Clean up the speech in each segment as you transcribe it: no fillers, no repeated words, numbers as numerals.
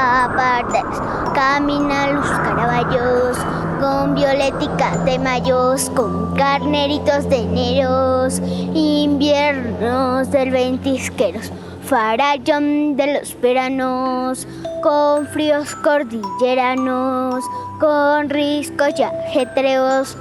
apartados. Caminan los caraballos con violeticas de mayos, con carneritos de eneros, inviernos del ventisqueros, farallón de los veranos, con fríos cordilleranos, con riscos y ajetreos.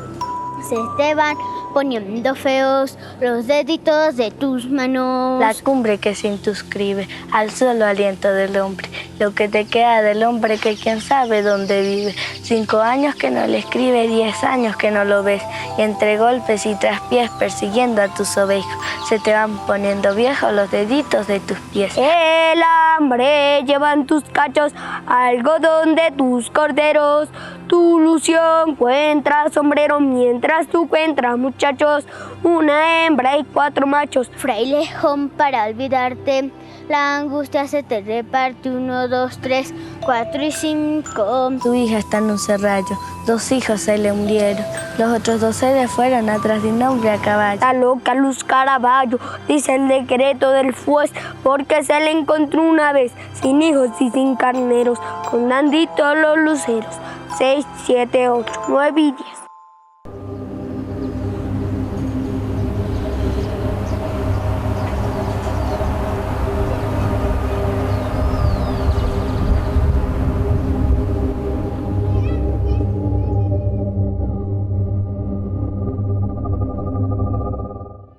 Se te van poniendo feos los deditos de tus manos. La cumbre que se inscribe al solo aliento del hombre. Lo que te queda del hombre que quién sabe dónde vive. 5 años que no le escribe, 10 años que no lo ves. Y entre golpes y traspiés persiguiendo a tus ovejos, se te van poniendo viejos los deditos de tus pies. El hambre lleva en tus cachos algodón de tus corderos. Tu ilusión encuentra sombrero mientras tú encuentras muchachos, una hembra y 4 machos. Frailejón, para olvidarte, la angustia se te reparte. 1, 2, 3, 4 y 5. Tu hija está en un serrallo, 2 hijos se le murieron, los otros 2 se le fueron atrás de un hombre a caballo. La loca Luz Caraballo dice el decreto del juez, porque se le encontró una vez sin hijos y sin carneros, con Nandito los luceros. 6, 7, 8, 9 y 10.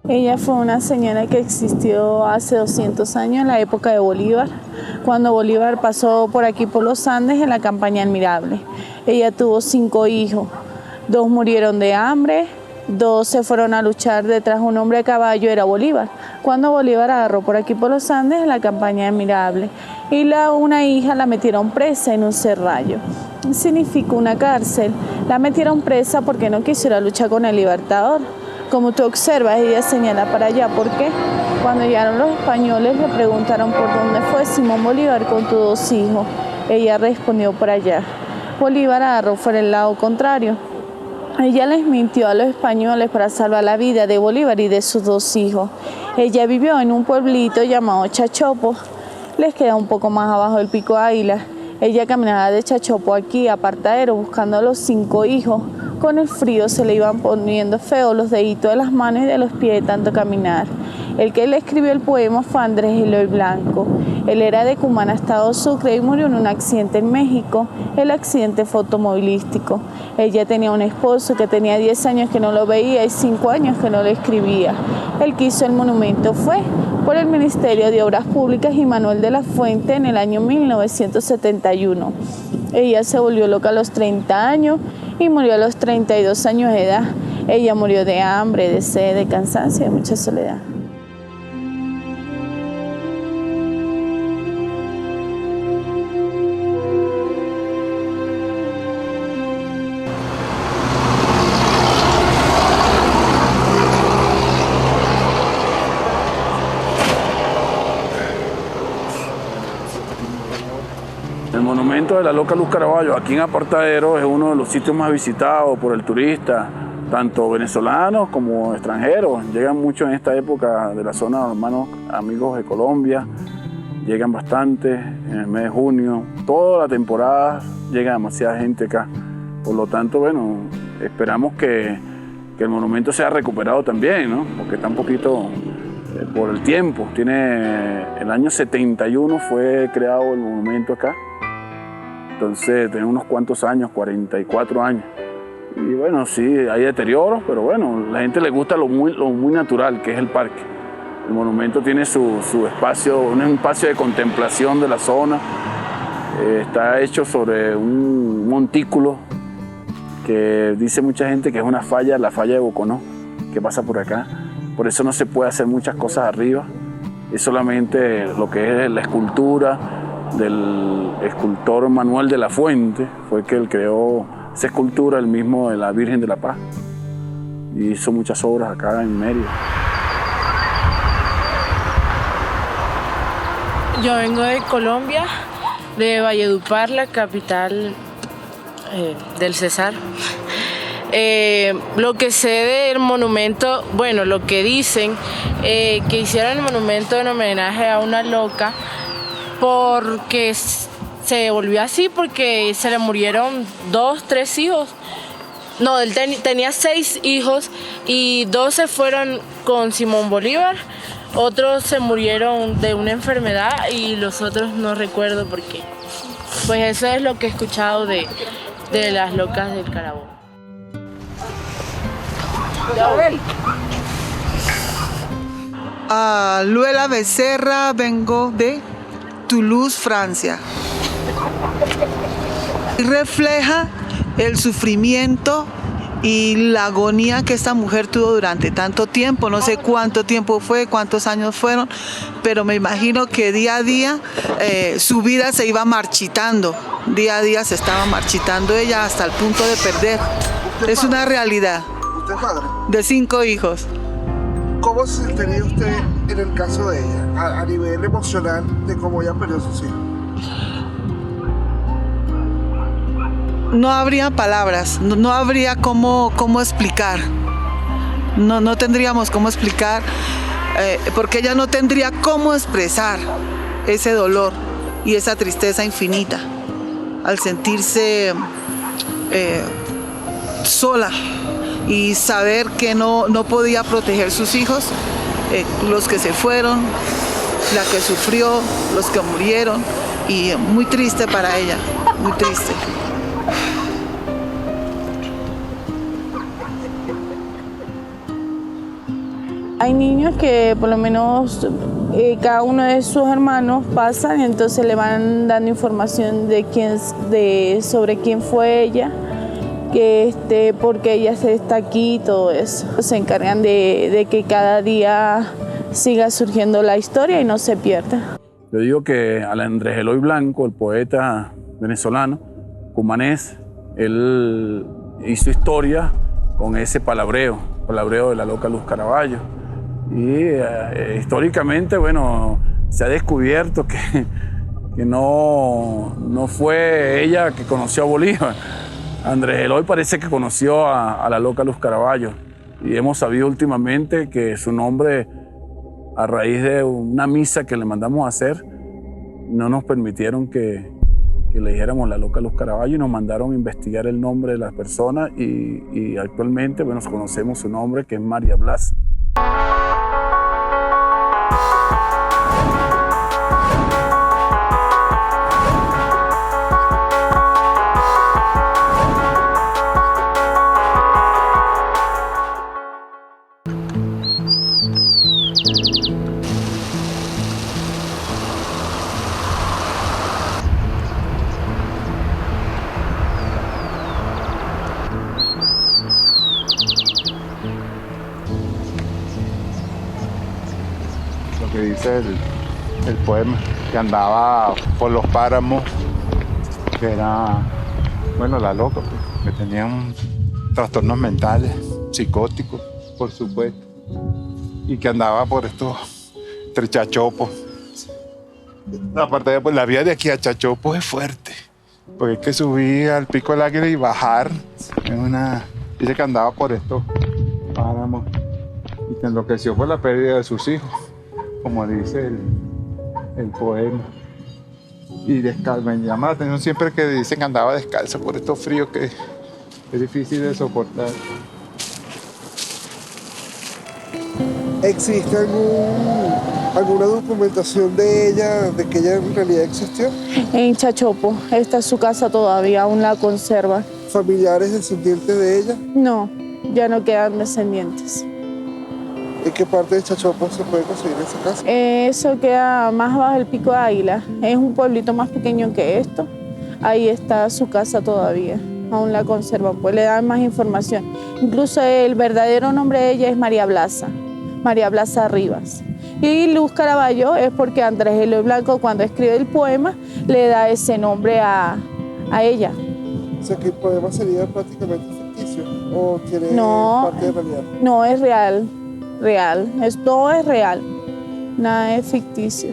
Ella fue una señora que existió hace 200 años, en la época de Bolívar, cuando Bolívar pasó por aquí por los Andes en la campaña Admirable. Ella tuvo 5 hijos, 2 murieron de hambre, 2 se fueron a luchar detrás de un hombre a caballo, era Bolívar. Cuando Bolívar agarró por aquí por los Andes en la campaña Admirable. Y una hija la metieron presa en un serrallo. Significa una cárcel. La metieron presa porque no quisiera luchar con el Libertador. Como tú observas, ella señala para allá. ¿Por qué? Cuando llegaron los españoles le preguntaron por dónde fue Simón Bolívar con tus 2 hijos. Ella respondió por allá. Bolívar agarró por el lado contrario. Ella les mintió a los españoles para salvar la vida de Bolívar y de sus 2 hijos. Ella vivió en un pueblito llamado Chachopo. Les queda un poco más abajo del Pico Águila. Ella caminaba de Chachopo aquí a Partadero buscando a los 5 hijos. Con el frío se le iban poniendo feos los deditos de las manos y de los pies de tanto caminar. El que le escribió el poema fue Andrés Eloy Blanco. Él era de Cumaná, estado Sucre, y murió en un accidente en México. El accidente fue automovilístico. Ella tenía un esposo que tenía 10 años que no lo veía y 5 años que no lo escribía. El que hizo el monumento fue por el Ministerio de Obras Públicas y Manuel de la Fuente en el año 1971. Ella se volvió loca a los 30 años y murió a los 32 años de edad. Ella murió de hambre, de sed, de cansancio y de mucha soledad. El monumento de la loca Luz Caraballo aquí en Apartadero es uno de los sitios más visitados por el turista, tanto venezolanos como extranjeros. Llegan mucho en esta época de la zona, hermanos, amigos de Colombia, llegan bastante en el mes de junio. Toda la temporada llega demasiada gente acá. Por lo tanto, bueno, esperamos que el monumento sea recuperado también, ¿no? Porque está un poquito por el tiempo. El año 71 fue creado el monumento acá. Entonces tiene unos cuantos años, 44 años. Y bueno, sí, hay deterioros, pero bueno, a la gente le gusta lo muy natural, que es el parque. El monumento tiene su espacio, un espacio de contemplación de la zona. Está hecho sobre un montículo que dice mucha gente que es una falla, la falla de Boconó, que pasa por acá. Por eso no se puede hacer muchas cosas arriba. Es solamente lo que es la escultura del escultor Manuel de la Fuente, fue el que él creó esa escultura, el mismo de la Virgen de la Paz. Y hizo muchas obras acá en Mérida. Yo vengo de Colombia, de Valledupar, la capital del Cesar. Lo que sé del monumento, bueno, lo que dicen, que hicieron el monumento en homenaje a una loca porque se volvió así porque se le murieron 2, 3 hijos. No, él tenía 6 hijos y 2 se fueron con Simón Bolívar, otros se murieron de una enfermedad y los otros no recuerdo por qué. Pues eso es lo que he escuchado de las locas del Carabobo. Luela Becerra, vengo de Toulouse, Francia. Refleja el sufrimiento y la agonía que esta mujer tuvo durante tanto tiempo. No sé cuánto tiempo fue, cuántos años fueron, pero me imagino que día a día su vida se iba marchitando. Día a día se estaba marchitando ella hasta el punto de perder. Es una realidad. ¿Usted es madre? De 5 hijos. ¿Cómo se sentiría usted en el caso de ella, a nivel emocional, de cómo ella perdió a sus hijos? No habría palabras, no habría cómo explicar. No tendríamos cómo explicar, porque ella no tendría cómo expresar ese dolor y esa tristeza infinita al sentirse sola y saber que no podía proteger sus hijos, los que se fueron, la que sufrió, los que murieron, y muy triste para ella, muy triste. Hay niños que por lo menos cada uno de sus hermanos pasan y entonces le van dando información sobre quién fue ella, por qué ella está aquí y todo eso. Se encargan de que cada día siga surgiendo la historia y no se pierda. Yo digo que a Andrés Eloy Blanco, el poeta venezolano, cumanés, él hizo historia con ese palabreo de la loca Luz Caraballo. Y históricamente, bueno, se ha descubierto que no fue ella que conoció a Bolívar. Andrés Eloy parece que conoció a la loca Luz Caraballo. Y hemos sabido últimamente que su nombre, a raíz de una misa que le mandamos a hacer, no nos permitieron que le dijéramos la loca Luz Caraballo y nos mandaron a investigar el nombre de las personas y actualmente, bueno, conocemos su nombre, que es María Blas. Que dice el poema, que andaba por los páramos, que era, bueno, la loca, pues, que tenía trastornos mentales, psicóticos, por supuesto, y que andaba por estos entre Chachopos. Aparte de pues, la vía de aquí a Chachopos es fuerte, porque hay que subir al Pico del Águila y bajar dice que andaba por estos páramos y que enloqueció por la pérdida de sus hijos, como dice el poema. Y descalzo, me llama la atención siempre que dicen que andaba descalzo por estos fríos que es difícil de soportar. ¿Existe alguna documentación de ella, de que ella en realidad existió? En Chachopo, esta es su casa todavía, aún la conserva. ¿Familiares descendientes de ella? No, ya no quedan descendientes. ¿En qué parte de Chachopo se puede conseguir esa casa? Eso queda más abajo del Pico de Águila. Es un pueblito más pequeño que esto. Ahí está su casa todavía. Aún la conservan, pues le dan más información. Incluso el verdadero nombre de ella es María Blasa Rivas. Y Luz Caraballo es porque Andrés Eloy Blanco, cuando escribe el poema, le da ese nombre a ella. O sea, que el poema sería prácticamente ficticio, ¿o tiene parte de realidad? No, es real. Todo es real, nada es ficticio.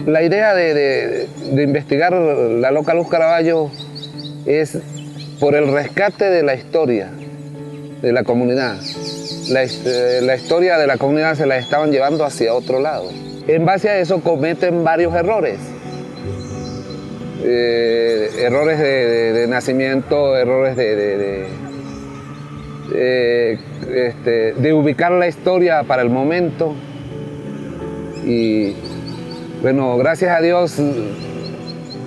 La idea de investigar la loca Luz Caraballo es por el rescate de la historia de la comunidad. La historia de la comunidad se la estaban llevando hacia otro lado. En base a eso cometen varios errores. Errores de nacimiento, errores de ubicar la historia para el momento. Y bueno, gracias a Dios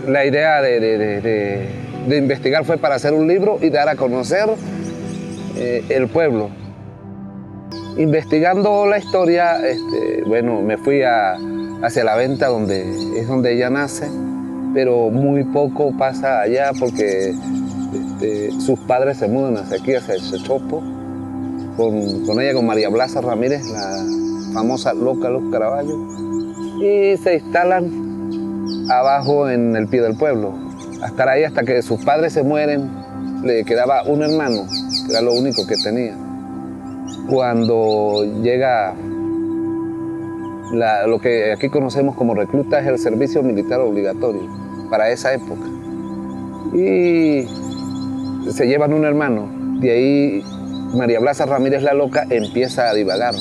la idea de investigar fue para hacer un libro y dar a conocer el pueblo. Investigando la historia, bueno, me fui hacia la venta, es donde ella nace, pero muy poco pasa allá porque sus padres se mudan hacia aquí, hacia el Chopo, con ella, con María Blasa Ramírez, la famosa loca Luz Caraballo, y se instalan abajo en el pie del pueblo. Hasta ahí, hasta que sus padres se mueren, le quedaba un hermano, que era lo único que tenía. Cuando llega lo que aquí conocemos como recluta, es el servicio militar obligatorio para esa época. Y se llevan un hermano. De ahí María Blasa Ramírez la loca empieza a divagar.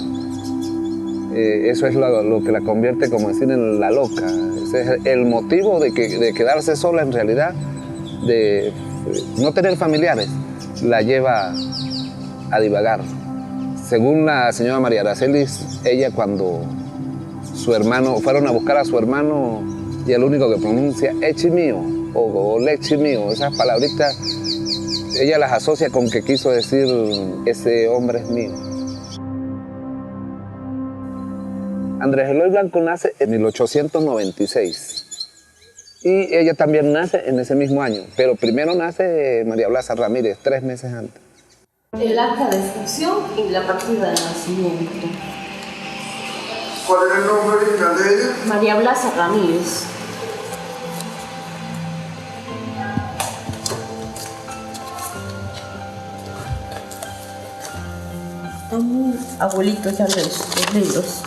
Eso es lo que la convierte, como decir, en la loca. Ese es el motivo de quedarse sola, en realidad, de no tener familiares, la lleva a divagar. Según la señora María Aracelis, ella, cuando fueron a buscar a su hermano, y el único que pronuncia echi mío o lechi mío, esas palabritas, ella las asocia con que quiso decir ese hombre es mío. Andrés Eloy Blanco nace en 1896 y ella también nace en ese mismo año, pero primero nace María Blasa Ramírez, 3 meses antes. El acta de función y la partida de nacimiento. ¿Cuál era el nombre original de ella? María Blasa Ramírez. Están abuelitos ya los libros.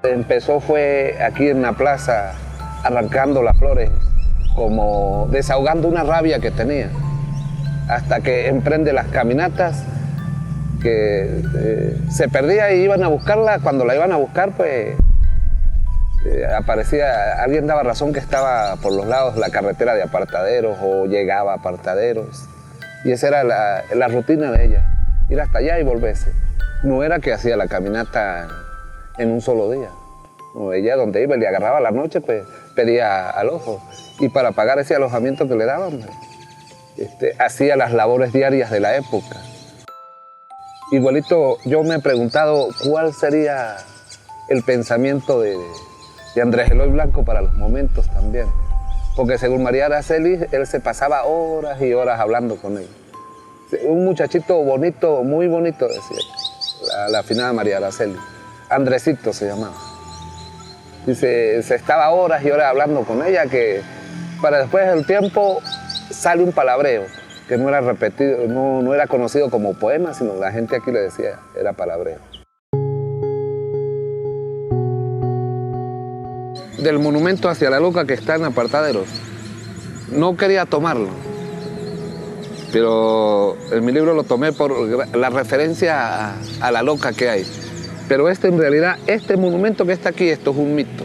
Empezó fue aquí en la plaza, arrancando las flores, como desahogando una rabia que tenía, hasta que emprende las caminatas, que se perdía y iban a buscarla. Cuando la iban a buscar, pues aparecía, alguien daba razón que estaba por los lados la carretera de Apartaderos o llegaba a Apartaderos, y esa era la rutina de ella, ir hasta allá y volverse. No era que hacía la caminata en un solo día. No, ella donde iba y le agarraba la noche, pues pedía alojo. Y para pagar ese alojamiento que le daban, hacía las labores diarias de la época. Igualito yo me he preguntado cuál sería el pensamiento de Andrés Eloy Blanco para los momentos también. Porque según María Araceli, él se pasaba horas y horas hablando con él. Un muchachito bonito, muy bonito, decía la afinada María Araceli. Andresito se llamaba. Dice, se estaba horas y horas hablando con ella, que para después del tiempo sale un palabreo, que no era repetido, no era conocido como poema, sino la gente aquí le decía, era palabreo. Del monumento hacia la loca que está en Apartaderos, no quería tomarlo, pero en mi libro lo tomé por la referencia a la loca que hay. Pero en realidad, este monumento que está aquí, esto es un mito.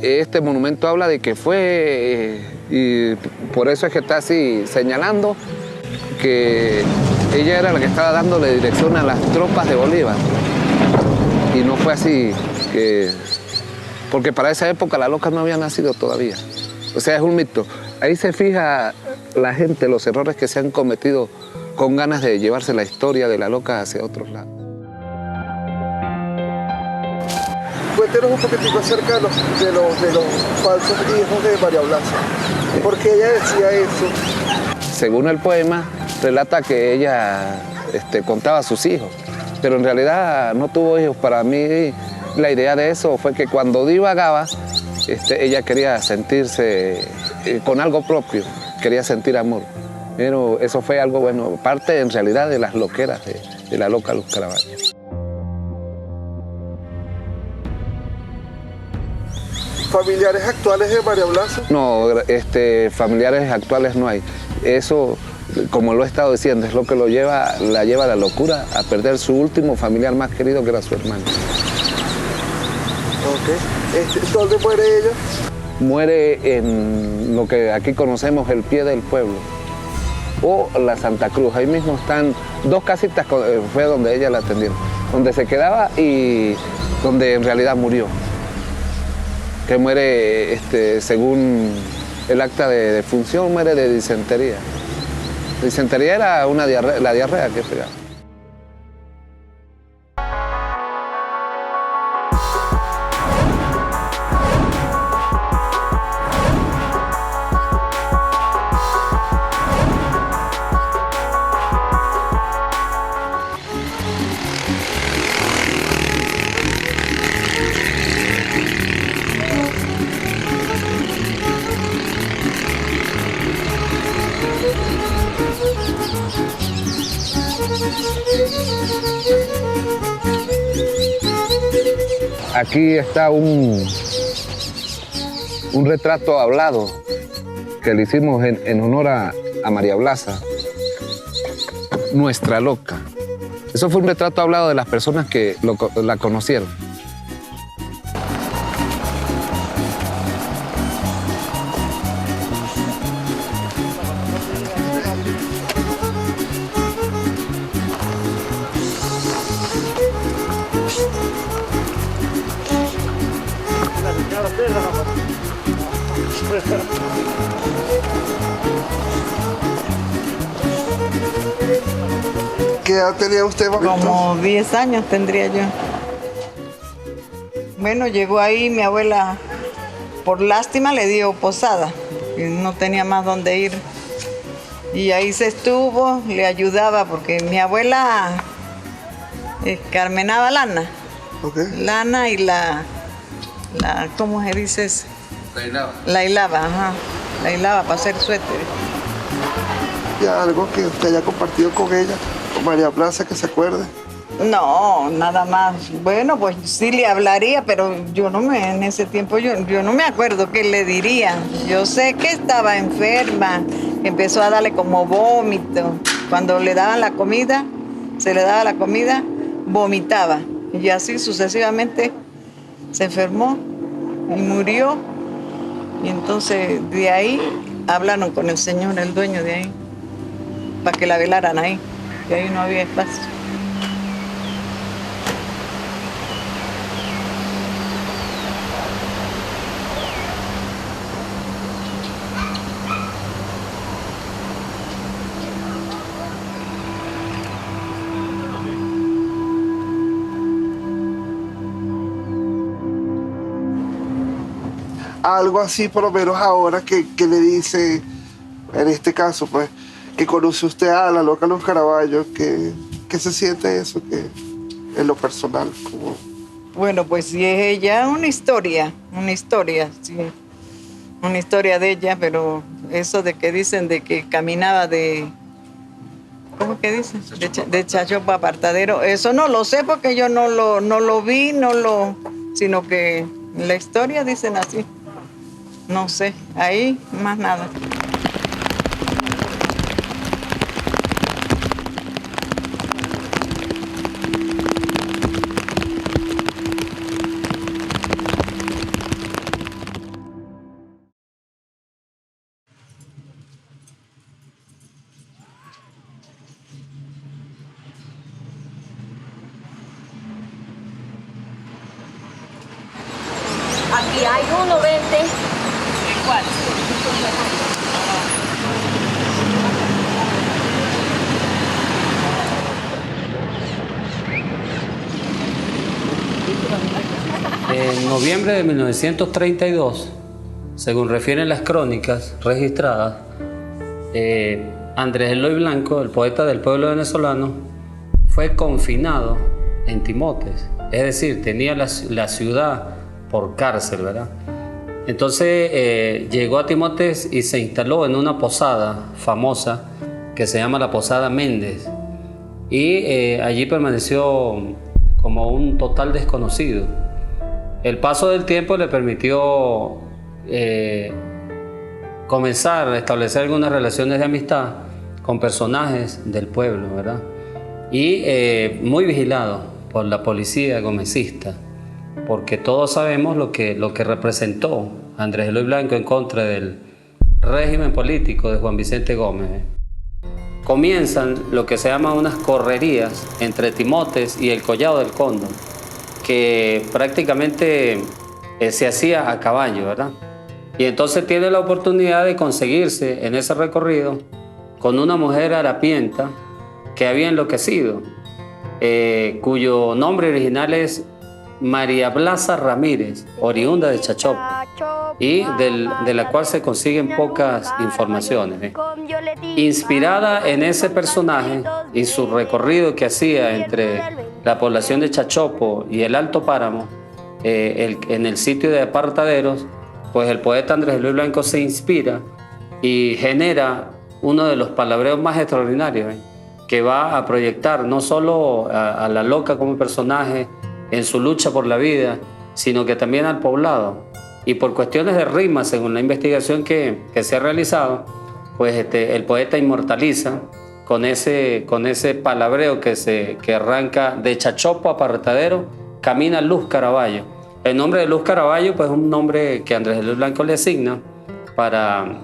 Este monumento habla de que fue, y por eso es que está así señalando, que ella era la que estaba dándole dirección a las tropas de Bolívar. Y no fue así, porque para esa época la loca no había nacido todavía. O sea, es un mito. Ahí se fija la gente los errores que se han cometido con ganas de llevarse la historia de la loca hacia otros lados. Cuéntenos un poquitico acerca de los falsos hijos de María Blasa. ¿Por qué ella decía eso? Según el poema, relata que ella contaba a sus hijos, pero en realidad no tuvo hijos. Para mí la idea de eso fue que cuando divagaba, ella quería sentirse con algo propio, quería sentir amor. Pero eso fue algo bueno, parte en realidad de las loqueras de la loca Luz Caraballo. ¿Familiares actuales de María Blasa? No, familiares actuales no hay. Eso, como lo he estado diciendo, es lo que la lleva a la locura, a perder su último familiar más querido, que era su hermano. Ok. ¿Dónde muere ella? Muere en lo que aquí conocemos el Pie del Pueblo o la Santa Cruz. Ahí mismo están dos casitas, fue donde ella la atendieron, donde se quedaba y donde en realidad murió. Que muere, según el acta de defunción, muere de disentería. Disentería era la diarrea que pegaba. Aquí está un retrato hablado que le hicimos en honor a María Blasa, nuestra loca. Eso fue un retrato hablado de las personas que la conocieron. ¿Qué edad tenía usted, mamita? Como 10 años tendría yo. Bueno, llegó ahí mi abuela, por lástima le dio posada, y no tenía más dónde ir. Y ahí se estuvo, le ayudaba, porque mi abuela carmenaba lana. Okay. Lana y la ¿cómo se dice eso? La hilaba. La hilaba, ajá. La hilaba para hacer suéteres. ¿Y algo que usted haya compartido con ella, con María Blasa, que se acuerde? No, nada más. Bueno, pues sí le hablaría, pero en ese tiempo yo no me acuerdo qué le diría. Yo sé que estaba enferma, que empezó a darle como vómito. Cuando le daban la comida, se le daba la comida, vomitaba. Y así sucesivamente se enfermó y murió. Y entonces de ahí hablaron con el señor, el dueño de ahí, para que la velaran ahí, que ahí no había espacio. Algo así, por lo menos ahora, que le dice, en este caso, pues, que conoce usted a la loca Luz Caraballo, que se siente eso, que en lo personal, como... Bueno, pues sí es ella una historia, sí, una historia de ella, pero eso de que dicen de que caminaba de, ¿cómo que dicen? De Chachopa a Apartadero, eso no lo sé porque yo no lo vi, sino que en la historia dicen así. No sé, ahí más nada. Aquí hay uno, vente. ¿Cuál? En noviembre de 1932, según refieren las crónicas registradas, Andrés Eloy Blanco, el poeta del pueblo venezolano, fue confinado en Timotes, es decir, tenía la ciudad por cárcel, ¿verdad? Entonces llegó a Timotes y se instaló en una posada famosa que se llama la Posada Méndez, y allí permaneció como un total desconocido. El paso del tiempo le permitió comenzar a establecer algunas relaciones de amistad con personajes del pueblo, ¿verdad? Y muy vigilado por la policía gomecista, porque todos sabemos lo que representó Andrés Eloy Blanco en contra del régimen político de Juan Vicente Gómez. Comienzan lo que se llaman unas correrías entre Timotes y el Collado del Cóndor, que prácticamente se hacía a caballo, ¿verdad? Y entonces tiene la oportunidad de conseguirse en ese recorrido con una mujer harapienta que había enloquecido, cuyo nombre original es María Blasa Ramírez, oriunda de Chachopo, y de la cual se consiguen pocas informaciones. Inspirada en ese personaje y su recorrido que hacía entre la población de Chachopo y el Alto Páramo, en el sitio de Apartaderos, pues el poeta Andrés Eloy Blanco se inspira y genera uno de los palabreos más extraordinarios, que va a proyectar no solo a la loca como personaje en su lucha por la vida, sino que también al poblado. Y por cuestiones de rima, según la investigación que se ha realizado, pues el poeta inmortaliza con ese palabreo que arranca de Chachopo a Apartadero, camina Luz Caraballo. El nombre de Luz Caraballo, pues es un nombre que Andrés Eloy Blanco le asigna para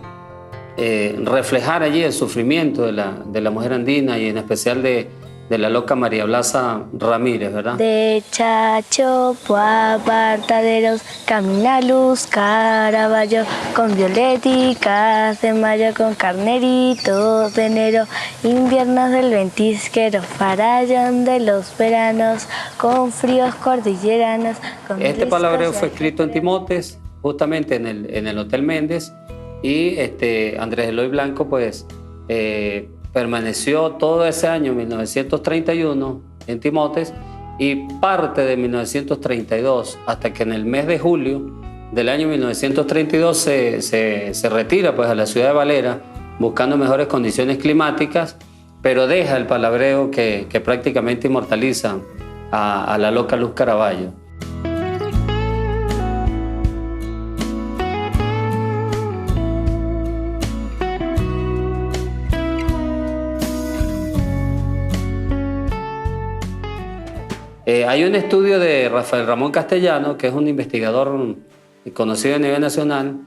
reflejar allí el sufrimiento de la mujer andina y en especial de la loca María Blasa Ramírez, ¿verdad? De Chachopo a Apartaderos camina Luz Caraballo, con violeticas de mayo, con carneritos de enero, inviernos del ventisquero, farallón de los veranos, con fríos cordilleranos. Este palabreo fue escrito en Timotes, justamente en el Hotel Méndez, y Andrés Eloy Blanco pues permaneció todo ese año 1931 en Timotes y parte de 1932, hasta que en el mes de julio del año 1932 se retira pues a la ciudad de Valera buscando mejores condiciones climáticas, pero deja el palabreo que prácticamente inmortaliza a la loca Luz Caraballo. Hay un estudio de Rafael Ramón Castellano, que es un investigador conocido a nivel nacional,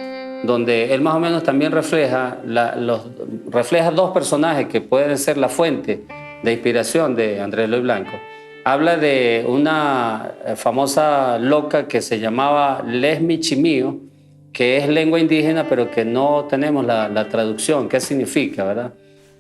donde él más o menos también refleja dos personajes que pueden ser la fuente de inspiración de Andrés Eloy Blanco. Habla de una famosa loca que se llamaba Lesmi Chimío, que es lengua indígena, pero que no tenemos la traducción, qué significa, ¿verdad?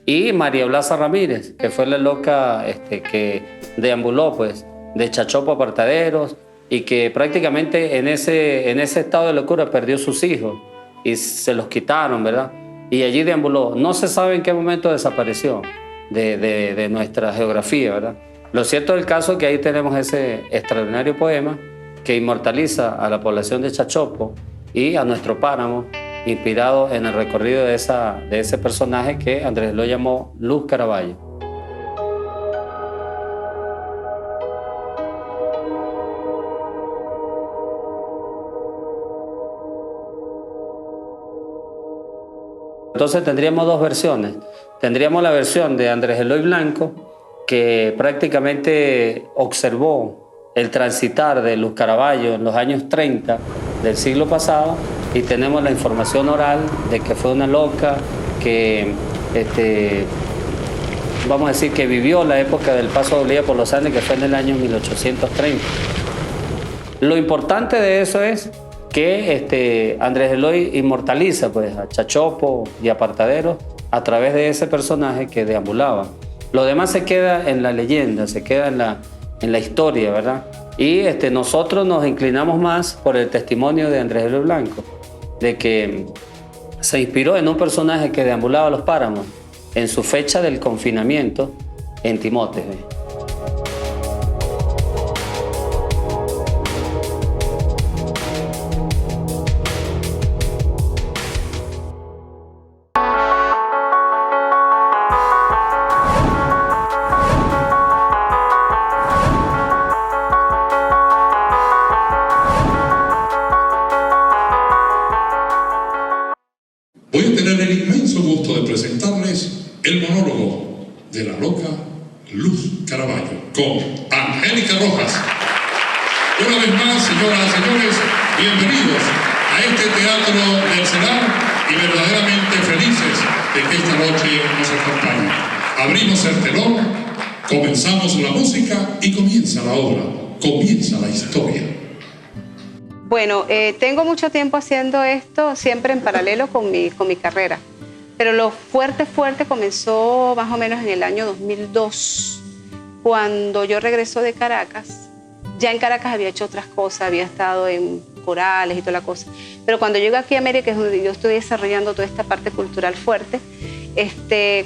Y María Blasa Ramírez, que fue la loca que deambuló, pues, de Chachopo a Apartaderos, y que prácticamente en ese estado de locura perdió sus hijos y se los quitaron, ¿verdad? Y allí deambuló. No se sabe en qué momento desapareció de nuestra geografía, ¿verdad? Lo cierto del caso es que ahí tenemos ese extraordinario poema que inmortaliza a la población de Chachopo y a nuestro páramo, inspirado en el recorrido de ese personaje que Andrés lo llamó Luz Caraballo. Entonces tendríamos dos versiones. Tendríamos la versión de Andrés Eloy Blanco, que prácticamente observó el transitar de Luz Caraballo en los años 30 del siglo pasado, y tenemos la información oral de que fue una loca que, vamos a decir, que vivió la época del paso de Bolívar por los Andes, que fue en el año 1830. Lo importante de eso es que Andrés Eloy inmortaliza pues, a Chachopo y Apartaderos a través de ese personaje que deambulaba. Lo demás se queda en la leyenda, se queda en la historia, ¿verdad? Y nosotros nos inclinamos más por el testimonio de Andrés Eloy Blanco, de que se inspiró en un personaje que deambulaba los páramos en su fecha del confinamiento en Timotes. de la loca Luz Caraballo, con Angélica Rojas. Una vez más, señoras y señores, bienvenidos a este Teatro del Celar y verdaderamente felices de que esta noche nos acompañen. Abrimos el telón, comenzamos la música y comienza la obra, comienza la historia. Bueno, tengo mucho tiempo haciendo esto, siempre en paralelo con mi carrera. Pero lo fuerte comenzó más o menos en el año 2002, cuando yo regreso de Caracas. Ya en Caracas había hecho otras cosas, había estado en corales y toda la cosa. Pero cuando llego aquí a América, que es donde yo estoy desarrollando toda esta parte cultural fuerte,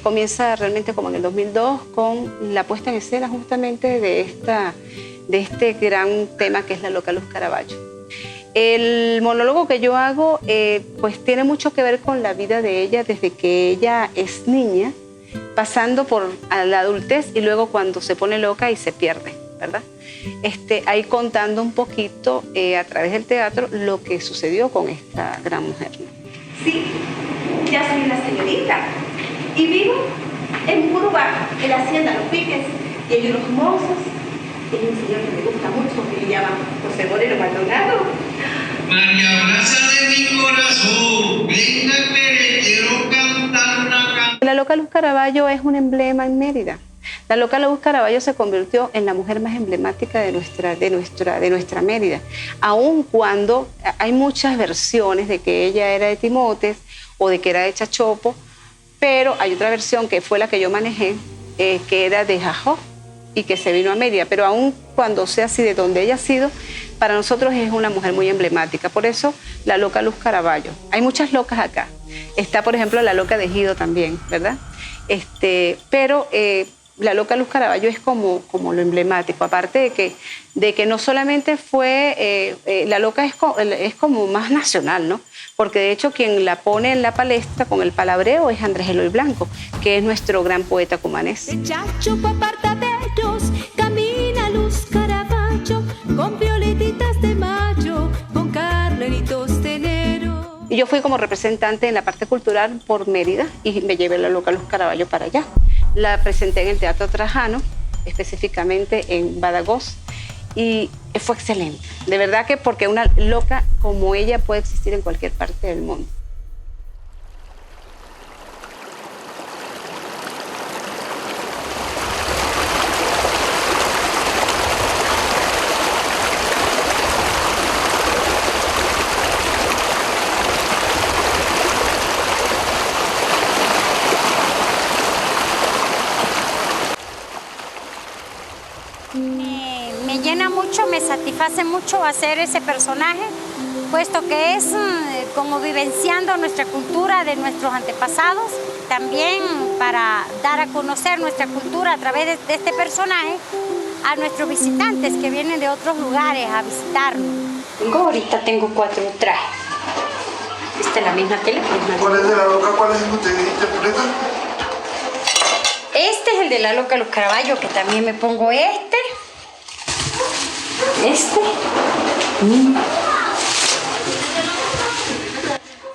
comienza realmente como en el 2002 con la puesta en escena justamente de este gran tema que es la loca Luz Caraballo. El monólogo que yo hago pues tiene mucho que ver con la vida de ella desde que ella es niña, pasando por la adultez y luego cuando se pone loca y se pierde, ¿verdad? Ahí contando un poquito a través del teatro lo que sucedió con esta gran mujer, ¿no? Sí, ya soy una señorita y vivo en un lugar, en la hacienda Los Piques, y hay unos mozos. Hay un señor que me gusta mucho, que le llaman José Moreno Maldonado. María Brasa de mi corazón, venga que le quiero cantar una canción. La loca Luz Caraballo es un emblema en Mérida. La loca Luz Caraballo se convirtió en la mujer más emblemática de nuestra Mérida, aun cuando hay muchas versiones de que ella era de Timotes o de que era de Chachopo, pero hay otra versión que fue la que yo manejé, que era de Jajó y que se vino a Mérida, pero aun cuando sea así de donde ella ha sido, para nosotros es una mujer muy emblemática. Por eso la loca Luz Caraballo. Hay muchas locas acá. Está, por ejemplo, la loca de Ejido también, ¿verdad? Pero la loca Luz Caraballo es como lo emblemático, aparte de que no solamente fue, la loca es como más nacional, ¿no? Porque de hecho quien la pone en la palestra con el palabreo es Andrés Eloy Blanco, que es nuestro gran poeta cumanés. De Chacho pa' apartaderos, camina Luz Caraballo, con violetitas de mayo, con carneritos de enero. Y yo fui como representante en la parte cultural por Mérida y me llevé la loca Luz Caraballo para allá. La presenté en el Teatro Trajano, específicamente en Badajoz, y fue excelente. De verdad que porque una loca como ella puede existir en cualquier parte del mundo. Me llena mucho, me satisface mucho hacer ese personaje, puesto que es como vivenciando nuestra cultura de nuestros antepasados, también para dar a conocer nuestra cultura a través de este personaje a nuestros visitantes que vienen de otros lugares a visitarnos. Ahorita tengo 4 trajes. Esta es la misma tela. ¿Cuál es de la loca? ¿Cuál es el que usted interpreta? Este es el de la loca Luz Caraballo, que también me pongo este.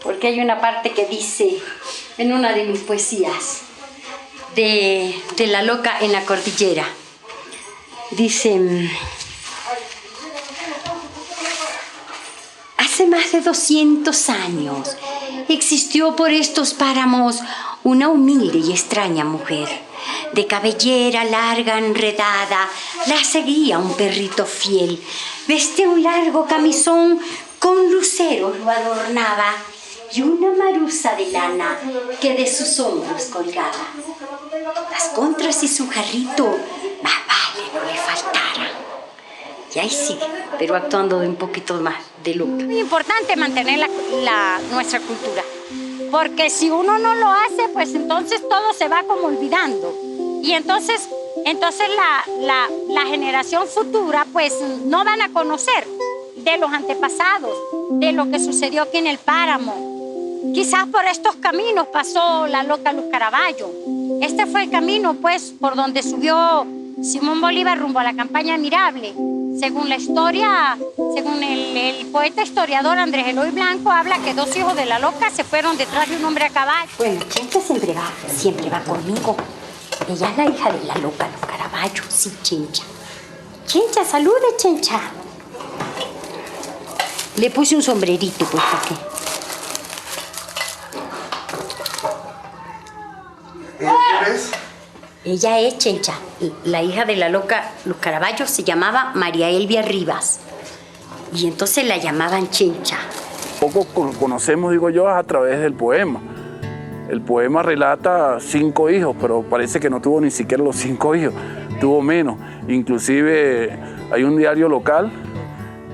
Porque hay una parte que dice en una de mis poesías de la loca en la cordillera. Dice: hace más de 200 años existió por estos páramos una humilde y extraña mujer. De cabellera larga enredada, la seguía un perrito fiel. Vestía un largo camisón con luceros lo adornaba y una maruza de lana que de sus hombros colgaba. Las contras y su jarrito, más vale no le faltaran. Y ahí sigue, pero actuando de un poquito más de loca. Es muy importante mantener nuestra cultura, porque si uno no lo hace, pues entonces todo se va como olvidando. Y entonces la generación futura pues no van a conocer de los antepasados, de lo que sucedió aquí en el páramo. Quizás por estos caminos pasó la loca Luz Caraballo. Este fue el camino pues por donde subió Simón Bolívar rumbo a la campaña admirable. Según la historia, según el poeta historiador Andrés Eloy Blanco, habla que 2 hijos de la loca se fueron detrás de un hombre a caballo. Bueno, Chente siempre va conmigo. Ella es la hija de la loca Luz Caraballo, sí, Chencha. Chencha, salude, Chencha. Le puse un sombrerito, pues, ¿para qué? ¿Quién es? Ella es Chencha, la hija de la loca Luz Caraballo. Se llamaba María Elvia Rivas. Y entonces la llamaban Chencha. Poco conocemos, digo yo, a través del poema. El poema relata 5 hijos, pero parece que no tuvo ni siquiera los 5 hijos, tuvo menos. Inclusive hay un diario local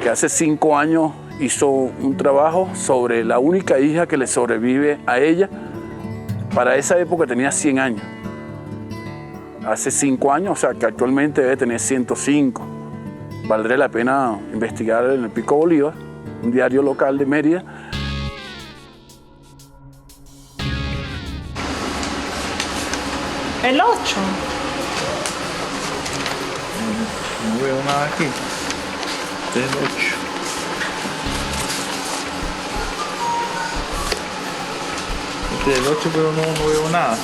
que hace 5 años hizo un trabajo sobre la única hija que le sobrevive a ella. Para esa época tenía 100 años. Hace 5 años, o sea que actualmente debe tener 105. Valdría la pena investigar en el Pico Bolívar, un diario local de Mérida. El 8. No veo nada aquí. Este es el 8. Este es el 8, pero no veo nada.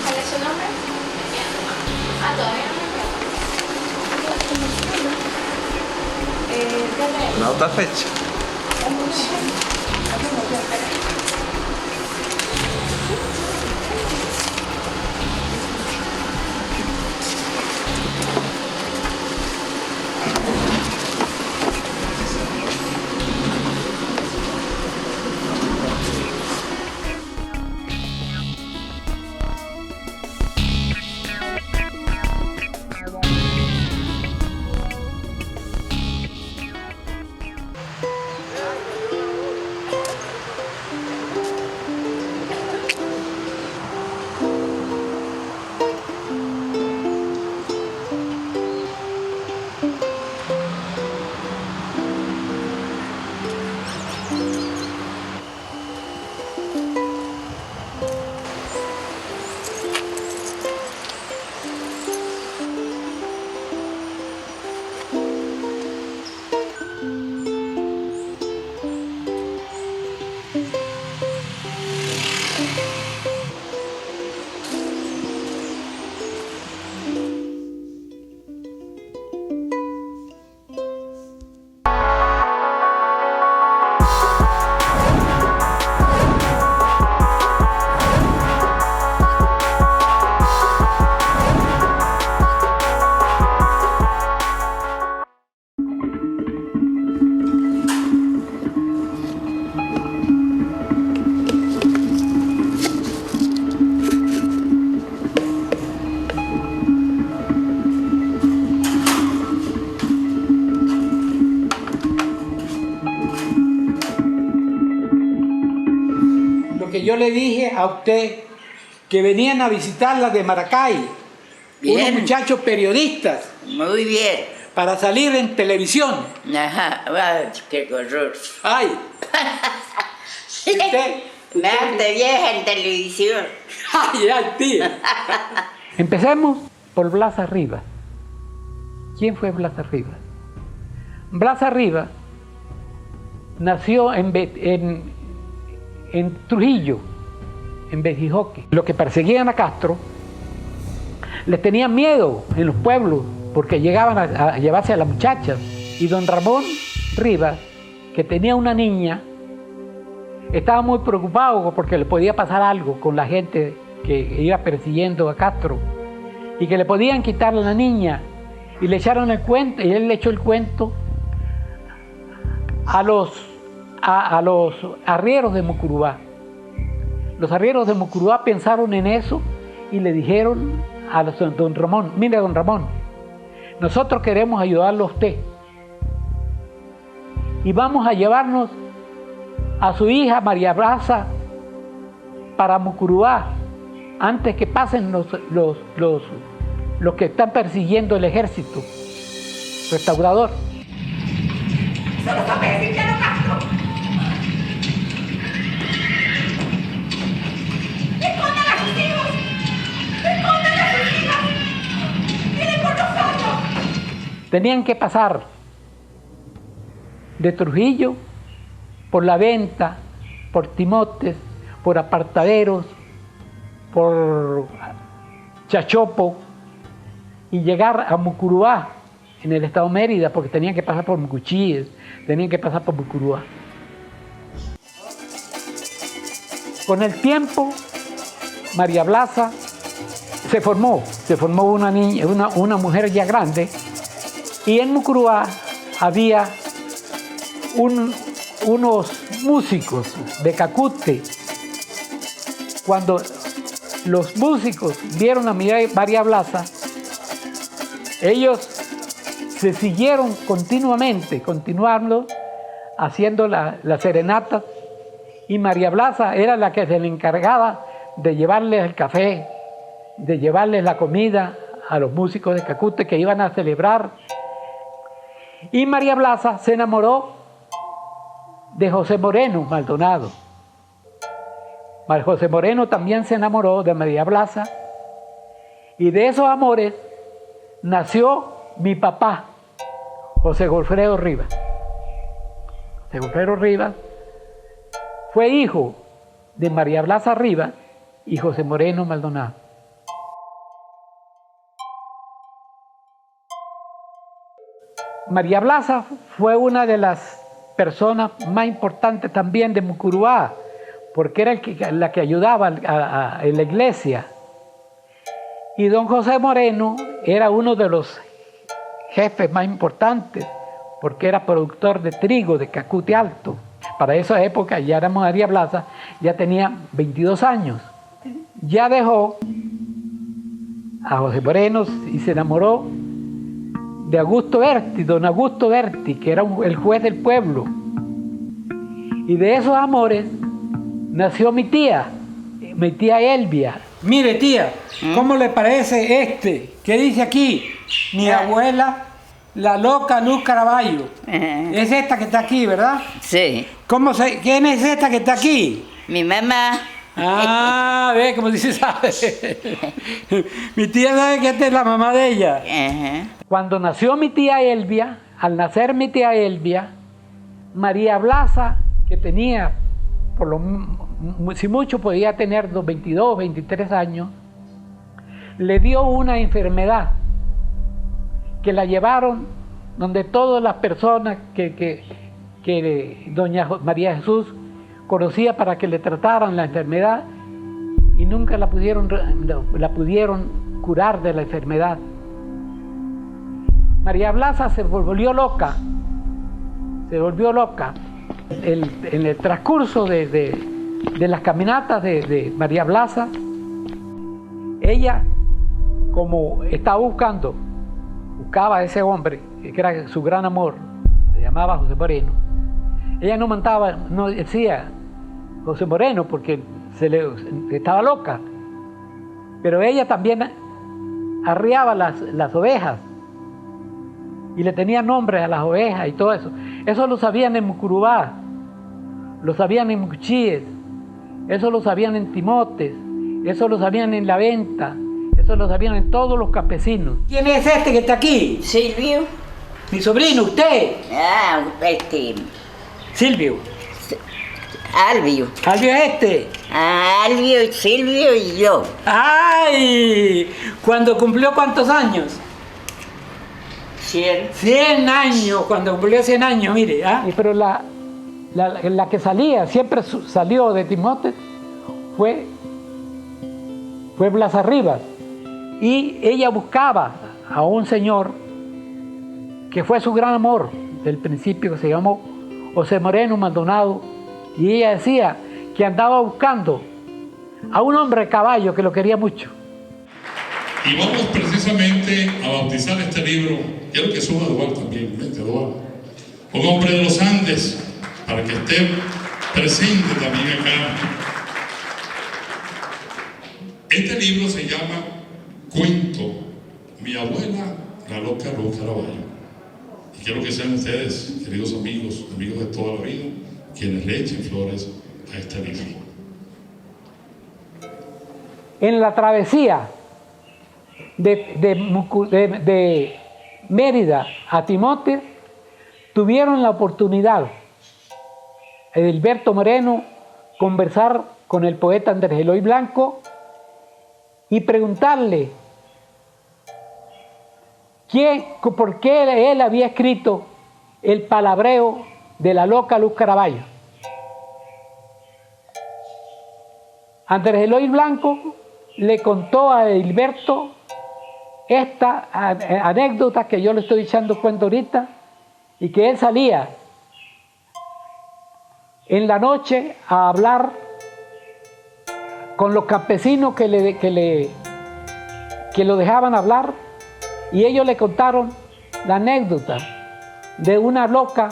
¿Cuál es su nombre? Ah, todavía no. La otra fecha. Yo le dije a usted que venían a visitarla de Maracay, bien. Unos muchachos periodistas. Muy bien. Para salir en televisión. Ajá, ay, qué horror. Ay. ¿Usted? Me hace vieja en televisión. Ay, ay, tía. Empecemos por Blas Arribas. ¿Quién fue Blas Arribas? Blas Arribas nació en Trujillo, en Bejijoque. Los que perseguían a Castro les tenían miedo en los pueblos porque llegaban a llevarse a las muchachas. Y don Ramón Rivas, que tenía una niña, estaba muy preocupado porque le podía pasar algo con la gente que iba persiguiendo a Castro y que le podían quitar a la niña. Y le echaron el cuento, y él le echó el cuento a los arrieros de Mucurubá. Los arrieros de Mucurubá pensaron en eso y le dijeron a don Ramón: mire, don Ramón, nosotros queremos ayudarlo a usted y vamos a llevarnos a su hija María Blasa para Mucurubá antes que pasen los que están persiguiendo el ejército restaurador. ¡Solo para pedirle a Castro! ¡Escondan a sus hijos! ¡Escondan a sus hijas! ¡Vienen por nosotros! tenían que pasar de Trujillo por La Venta, por Timotes, por Apartaderos, por Chachopo y llegar a Mucuruá, en el estado Mérida, porque tenían que pasar por Mucuchíes, tenían que pasar por Mucuruá. Con el tiempo, María Blasa se formó una niña, una mujer ya grande, y en Mucuruá había unos músicos de Cacute. Cuando los músicos vieron a María Blasa, ellos se siguieron continuando haciendo las serenatas, y María Blasa era la que se le encargaba de llevarles el café, de llevarles la comida a los músicos de Cacute que iban a celebrar. Y María Blasa se enamoró de José Moreno Maldonado. José Moreno también se enamoró de María Blasa, y de esos amores nació mi papá, José Golfredo Rivas. José Golfredo Rivas fue hijo de María Blasa Rivas y José Moreno Maldonado. María Blasa fue una de las personas más importantes también de Mucuruá, porque era la que ayudaba en la iglesia. Y don José Moreno era uno de los jefes más importantes, porque era productor de trigo de Cacute Alto. Para esa época ya era María Blasa, ya tenía 22 años. Ya dejó a José Moreno y se enamoró de Augusto Berti, don Augusto Berti, que era el juez del pueblo. Y de esos amores nació mi tía Elvia. Mire, tía, ¿cómo le parece que dice aquí? Mi abuela, la loca Luz Caraballo. Es esta que está aquí, ¿verdad? Sí. ¿Quién es esta que está aquí? Mi mamá. Ah, ve, como dice, sabe. Mi tía sabe que esta es la mamá de ella. Cuando nació mi tía Elvia, al nacer mi tía Elvia, María Blasa, que tenía, si mucho podía tener 22, 23 años, le dio una enfermedad que la llevaron donde todas las personas que doña María Jesús conocía para que le trataran la enfermedad, y nunca la pudieron curar de la enfermedad. María Blasa se volvió loca. En el transcurso de las caminatas de María Blasa, ella, como estaba buscaba a ese hombre, que era su gran amor, se llamaba José Moreno. Ella no decía José Moreno porque estaba loca, pero ella también arriaba las ovejas y le tenía nombre a las ovejas y todo eso. Eso lo sabían en Mucuruá, lo sabían en Mucuchíes, eso lo sabían en Timotes, eso lo sabían en La Venta, eso lo sabían en todos los campesinos. ¿Quién es este que está aquí? Silvio. Mi sobrino, ¿usted? Ah, Silvio. Albio. ¿Albio es este? Albio, Silvio y yo. ¡Ay! ¿Cuándo cumplió cuántos años? 100. 100 años, cuando cumplió 100 años, mire. Pero la que siempre salió de Timotes, fue Blasa Rivas. Y ella buscaba a un señor que fue su gran amor del principio, que se llamó José Moreno Maldonado, y ella decía que andaba buscando a un hombre de caballo que lo quería mucho. Y vamos precisamente a bautizar este libro. Quiero que suba Eduardo también, vente Eduardo. Un hombre de los Andes, para que esté presente también acá. Este libro se llama Cuento, mi abuela, la loca Luz Caraballo. Y quiero que sean ustedes, queridos amigos de toda la vida, quienes le echen flores a este libro. En la travesía de Mérida a Timote, tuvieron la oportunidad, Edilberto Moreno, conversar con el poeta Andrés Eloy Blanco y preguntarle por qué él había escrito el palabreo de la loca Luz Caraballo. Andrés Eloy Blanco le contó a Edilberto esta anécdota que yo le estoy echando cuenta ahorita, y que él salía en la noche a hablar con los campesinos que lo dejaban hablar, y ellos le contaron la anécdota de una loca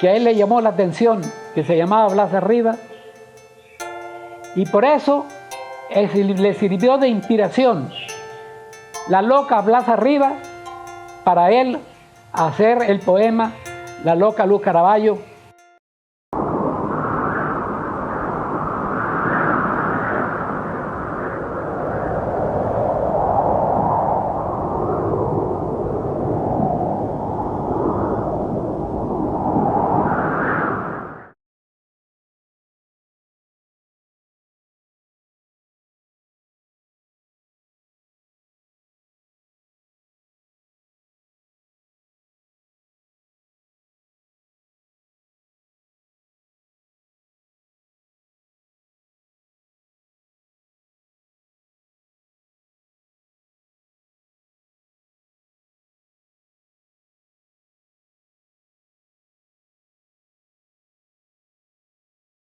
que a él le llamó la atención, que se llamaba Blas Rivas, y por eso le sirvió de inspiración la loca Blas Rivas para él hacer el poema La loca Luz Caraballo,